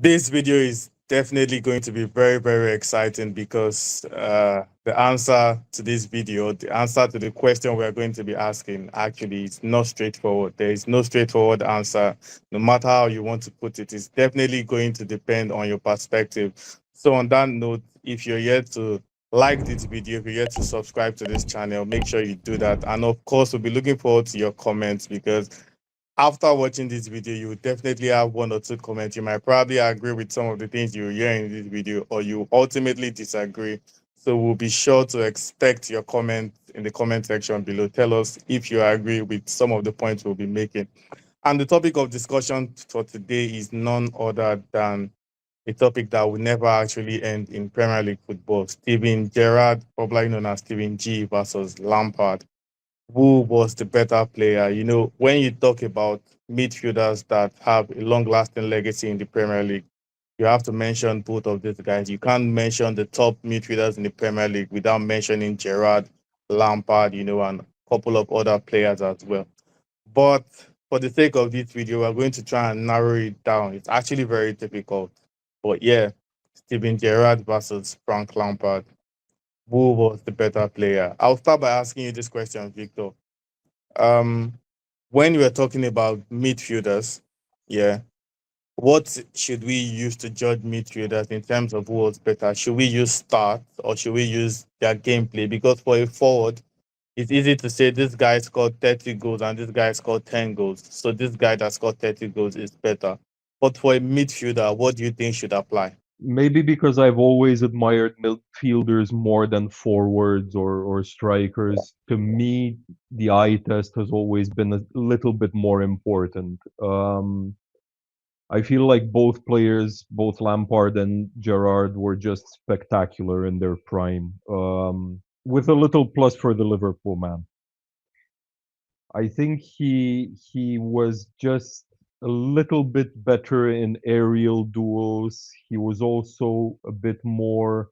This video is definitely going to be very, very exciting because the answer to this video, the answer to the question we're going to be asking, actually, is not straightforward. There is no straightforward answer, no matter how you want to put it. It's definitely going to depend on your perspective. So, on that note, if you're yet to like this video, if you're yet to subscribe to this channel, make sure you do that. And of course, we'll be looking forward to your comments because after watching this video, you will definitely have one or two comments. You might probably agree with some of the things you hear in this video, or you ultimately disagree. So we'll be sure to expect your comment in the comment section below. Tell us if you agree with some of the points we'll be making. And the topic of discussion for today is none other than a topic that will never actually end in Premier League football. Steven Gerrard, probably known as Steven G versus Lampard, who was the better player. You know, when you talk about midfielders that have a long lasting legacy in the Premier League, you have to mention both of these guys. You can't mention the top midfielders in the Premier League without mentioning Gerrard, Lampard, and a couple of other players as well. But for the sake of this video, we're going to try and narrow it down. It's actually very difficult. But yeah, Steven Gerrard versus Frank Lampard. Who was the better player? I'll start by asking you this question, Victor. Um, when we are talking about midfielders, yeah, what should we use to judge midfielders in terms of who was better? Should we use stats or should we use their gameplay? Because for a forward, it's easy to say this guy scored 30 goals and this guy scored 10 goals. So this guy that scored 30 goals is better. But for a midfielder, what do you think should apply? Maybe because I've always admired midfielders more than forwards or strikers. To me, the eye test has always been a little bit more important. I feel like both players, both Lampard and Gerrard, were just spectacular in their prime. With a little plus for the Liverpool man. I think he was just a little bit better in aerial duels. He was also a bit more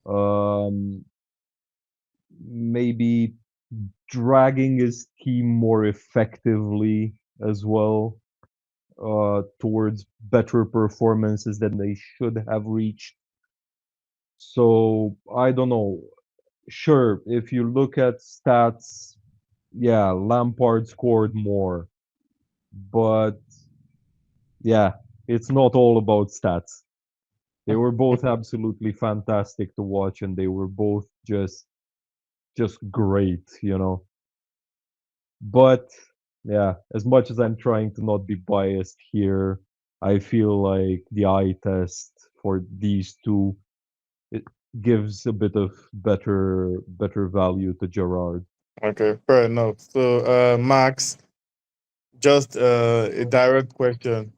um, maybe dragging his team more effectively as well towards better performances than they should have reached. So I don't know. Sure, if you look at stats, yeah, Lampard scored more, but yeah, it's not all about stats. They were both absolutely fantastic to watch, and they were both just great, you know. But yeah, as much as I'm trying to not be biased here, I feel like the eye test for these two it gives a bit of better value to Gerard. Okay, fair enough. So, Max, just a direct question.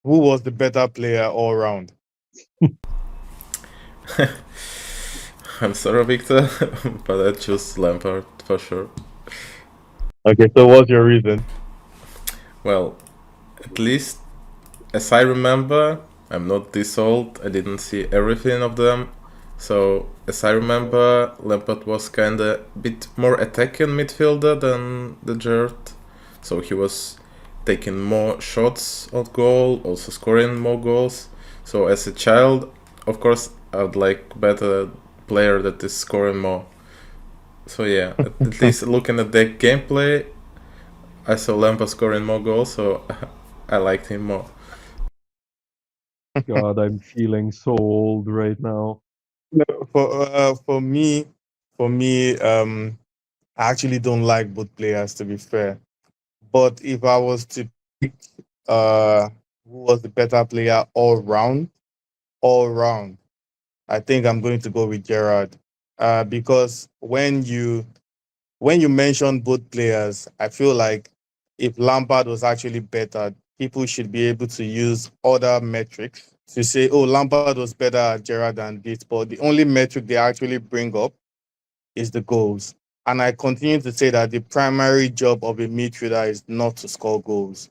Who was the better player all round? I'm sorry, Victor, but I choose Lampard for sure. Okay, so what's your reason? Well, at least as I remember, I'm not this old, I didn't see everything of them. So, as I remember, Lampard was kinda a bit more attacking midfielder than the Gerrard. So he was taking more shots on goal, also scoring more goals. So as a child, of course, I'd like better player that is scoring more. So yeah, at least looking at the gameplay, I saw Lampard scoring more goals, so I liked him more. God, I'm feeling so old right now. No, for me, I actually don't like both players to be fair. But if I was to pick who was the better player all round, I think I'm going to go with Gerard. Because when you mention both players, I feel like if Lampard was actually better, people should be able to use other metrics to say, oh, Lampard was better at Gerrard than this. But the only metric they actually bring up is the goals. And I continue to say that the primary job of a midfielder is not to score goals.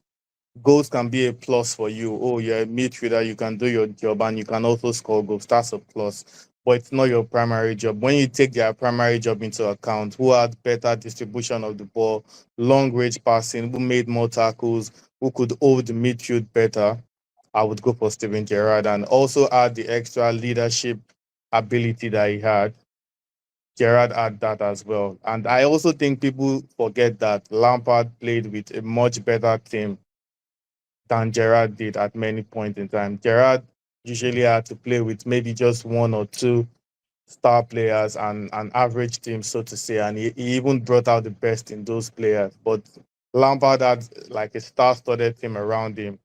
Goals can be a plus for you. Oh, you're a midfielder, you can do your job and you can also score goals. That's a plus. But it's not your primary job. When you take their primary job into account, who had better distribution of the ball, long range passing, who made more tackles, who could hold the midfield better, I would go for Steven Gerrard and also add the extra leadership ability that he had. Gerrard had that as well. And I also think people forget that Lampard played with a much better team than Gerrard did at many points in time. Gerrard usually had to play with maybe just one or two star players and an average team, so to say, and he even brought out the best in those players. But Lampard had like a star-studded team around him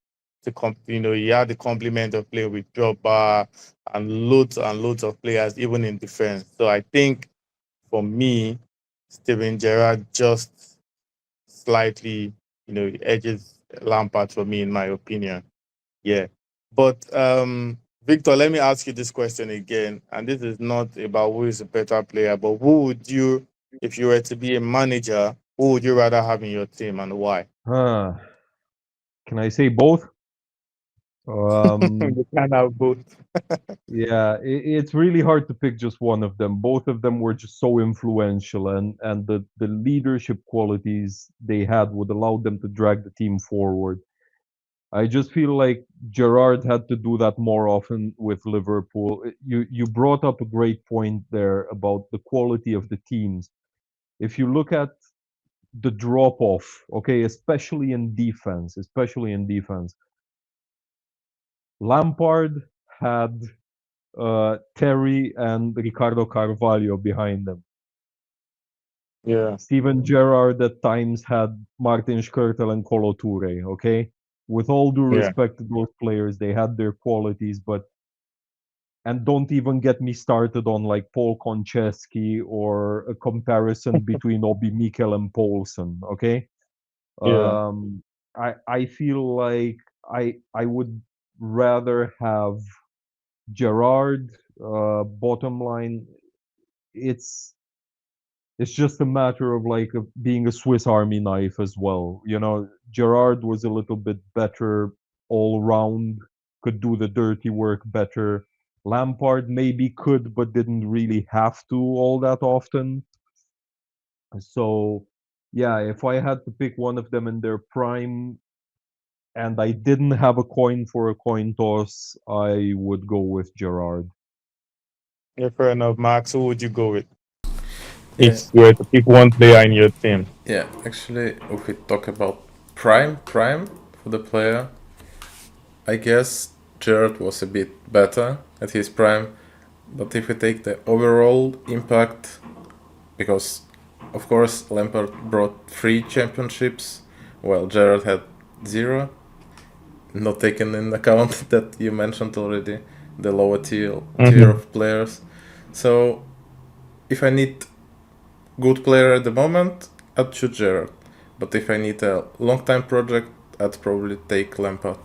he had the complement of playing with Drogba and loads of players, even in defense. So I think for me, Steven Gerrard just slightly, edges Lampard for me, in my opinion. Yeah. But Victor, let me ask you this question again. And this is not about who is a better player, but who would you, if you were to be a manager, who would you rather have in your team and why? Huh. Can I say both? Um, You can have both. yeah, it's really hard to pick just one of them. Both of them were just so influential, and the leadership qualities they had would allow them to drag the team forward. I just feel like Gerrard had to do that more often with Liverpool. You brought up a great point there about the quality of the teams. If you look at the drop off, okay, especially in defense, Lampard had Terry and Ricardo Carvalho behind them. Yeah. Steven Gerrard at times had Martin Skrtel and Kolo Toure, okay? With all due Yeah. respect to those players, they had their qualities, but and don't even get me started on like Paul Konchesky or a comparison between Obi Mikel and Paulson, okay? Yeah. I feel like I would rather have Gerrard. Bottom line, it's it's just a matter of like being a Swiss Army knife as well. You know, Gerrard was a little bit better all round, could do the dirty work better. Lampard maybe could, but didn't really have to all that often. So, yeah, if I had to pick one of them in their prime and I didn't have a coin for a coin toss, I would go with Gerrard. Yeah, fair enough. Max, who would you go with Yeah, if you were to pick one player in your team? yeah. Actually, if we talk about prime for the player, I guess Gerrard was a bit better at his prime. But if we take the overall impact, because of course Lampard brought 3 championships, while Gerrard had 0, not taken in account that you mentioned already, the lower tier Mm-hmm. of players. So if I need good player at the moment, I'd choose Gerrard. But if I need a long time project, I'd probably take Lampard.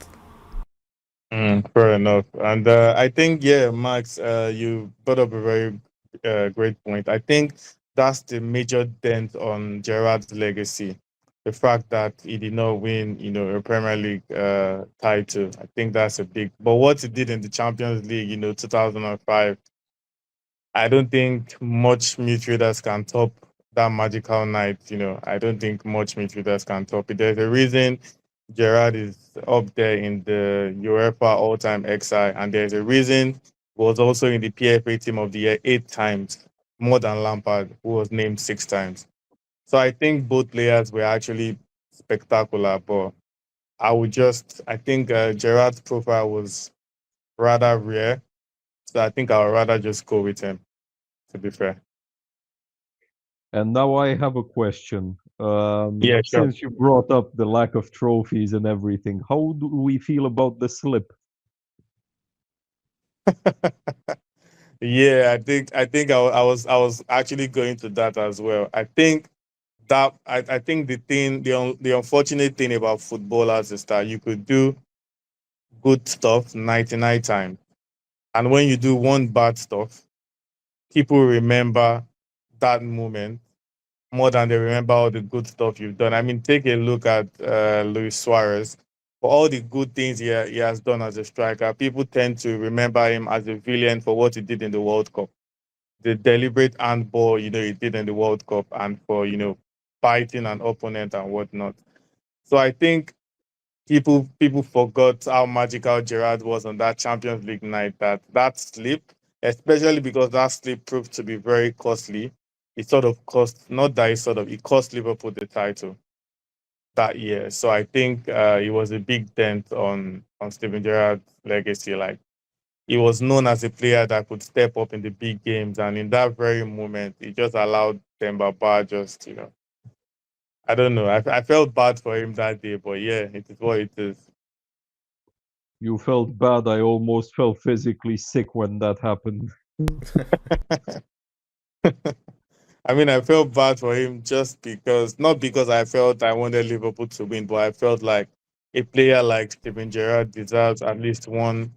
Fair enough. And I think, yeah, Max, you brought up a very great point. I think that's the major dent on Gerard's legacy. The fact that he did not win, a Premier League title. I think that's a big. But what he did in the Champions League, 2005, I don't think much midfielders can top that magical night. I don't think much midfielders can top it. There's a reason Gerrard is up there in the UEFA all-time XI, and there's a reason he was also in the PFA Team of the Year 8 times, more than Lampard, who was named 6 times. So I think both players were actually spectacular, but I think Gerrard's profile was rather rare, so I think I would rather just go with him, to be fair. And now I have a question. Yeah, sure. Since you brought up the lack of trophies and everything, how do we feel about the slip? Yeah, I was actually going to that as well. I think the unfortunate thing about footballers is that you could do good stuff 99 times, and when you do one bad stuff, people remember that moment more than they remember all the good stuff you've done. I mean, take a look at Luis Suarez. For all the good things he has done as a striker, people tend to remember him as a villain for what he did in the World Cup, the deliberate handball, he did in the World Cup, and for, fighting an opponent and whatnot. So I think people forgot how magical Gerrard was on that Champions League night. That slip, especially because that slip proved to be very costly. It sort of cost, not that it cost Liverpool the title that year. So I think it was a big dent on Steven Gerrard's legacy. Like, he was known as a player that could step up in the big games, and in that very moment, he just allowed Demba Ba just, I don't know. I felt bad for him that day, but yeah, it is what it is. You felt bad. I almost felt physically sick when that happened. I mean, I felt bad for him just because, not because I felt I wanted Liverpool to win, but I felt like a player like Steven Gerrard deserves at least one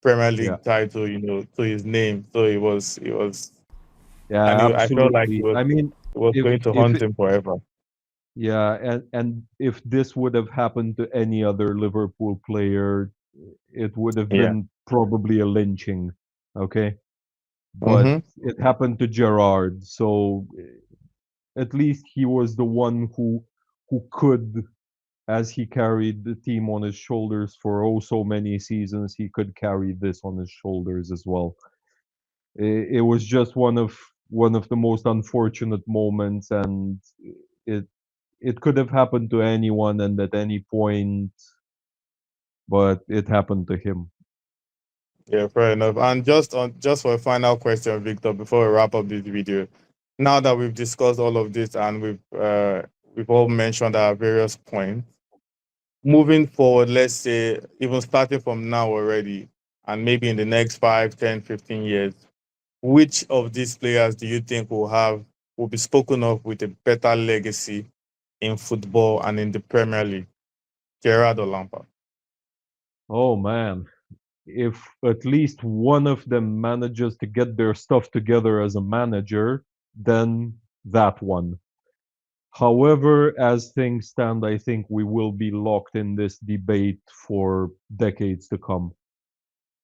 Premier Yeah, League title, to his name. So yeah, and I felt like absolutely. I mean, he was if going to if haunt it, him forever. yeah, and if this would have happened to any other Liverpool player, it would have Yeah. been probably a lynching. Okay, but Mm-hmm. it happened to Gerrard, so at least he was the one who could, as he carried the team on his shoulders for oh so many seasons, he could carry this on his shoulders as well. It was just one of the most unfortunate moments, and it it could have happened to anyone and at any point, but it happened to him. Yeah, fair enough. And just for a final question, Victor, before we wrap up this video, now that we've discussed all of this and we've all mentioned our various points, moving forward, let's say even starting from now already, and maybe in the next 5, 10, 15 years, which of these players do you think will be spoken of with a better legacy in football and in the Premier League? Gerrard or Lampard? Oh man, if at least one of them manages to get their stuff together as a manager, then that one. However, as things stand, I think we will be locked in this debate for decades to come.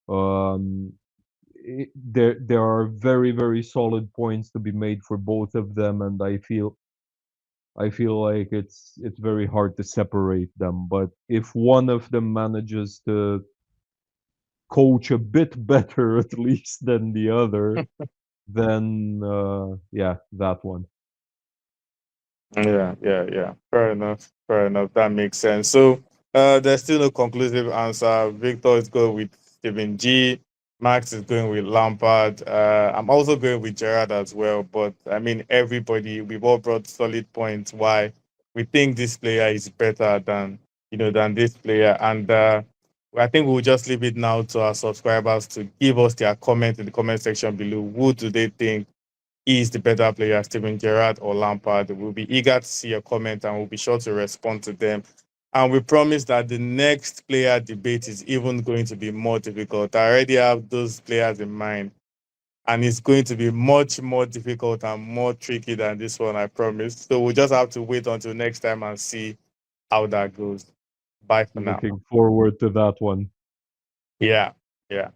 Um, there are very very solid points to be made for both of them, and I feel like it's very hard to separate them. But if one of them manages to coach a bit better at least than the other, then yeah, that one. Yeah, yeah, yeah. Fair enough. Fair enough. That makes sense. So there's still no conclusive answer. Victor is going with Steven G. Max is going with Lampard. I'm also going with Gerrard as well. But I mean, we've all brought solid points why we think this player is better than this player. And I think we'll just leave it now to our subscribers to give us their comment in the comment section below. Who do they think is the better player, Steven Gerrard or Lampard? We'll be eager to see your comment and we'll be sure to respond to them. And we promise that the next player debate is even going to be more difficult. I already have those players in mind, and it's going to be much more difficult and more tricky than this one, I promise. So we'll just have to wait until next time and see how that goes. Bye for now. Looking forward to that one. Yeah. Yeah.